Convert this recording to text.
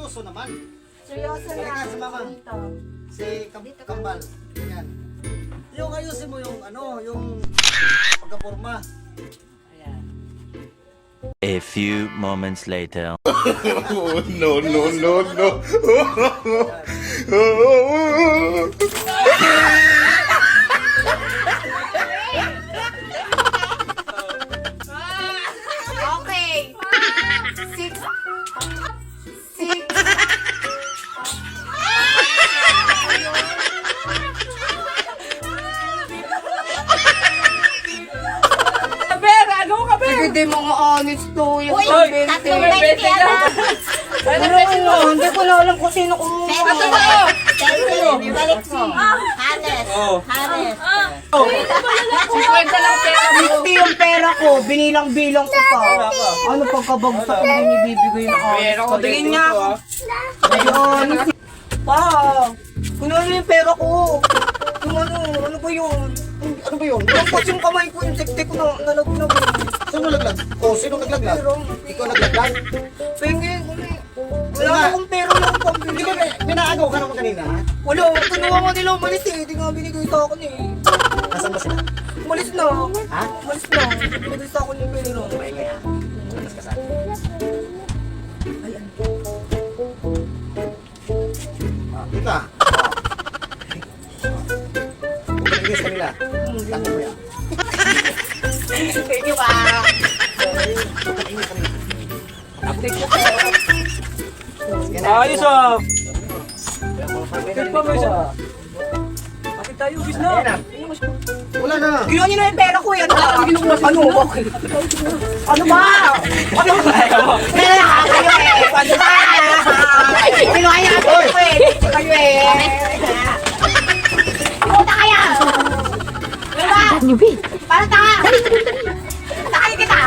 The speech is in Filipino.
seryoso naman. Seryoso na. Halika si Mama. Dito. Si Kambal. Yan. Yung ayusin mo yung yung pagkaporma. A few moments later. Oh, no, no, no, no. Okay. Six. Hindi mga honest to. Yung tatlong 20 hindi ko na alam kung sino kumuha. Balik si Hannes. Hannes. 50 lang pera. 50 yung pera ko. Binilang-bilang ko pa. Ano pagkabagsak yung binibibigay ng honest? Patingin niya ako. Ayun. Pa, kung ano yung pera ko. Kung ano ba yun? Ano ba yun? Tapos yung kamay ko, yung sekte ko na nalaglag. Saan mo laglag? Oh, sino naglaglag? Ikaw naglaglag? Pengin, wala akong pera lang pambili. Hindi ba minaagaw ka naman kanina? Wala, kinuha nga nila umalis eh. Hindi nga binigay sa akin eh. Nasaan ba sila? Umalis na. Ha? Umalis na. Binigay sa akin yung pera. Alas ka saan? Ayan. Ika. Bumagigis kanila. Tango mo yan. Thank you pa. Ayos ah! Bakit pa mo isa? Bakit tayo bis na? Wala na. Ginawa niyo na yung pera ko eh. Ano? Bakit? Ano ba? Ano ba? Kaya kayo eh. Ano ba? Ginawa niyo na pera ko eh. Kayo eh. Puta kaya! Ano ba? Para tanga! Tanga kita!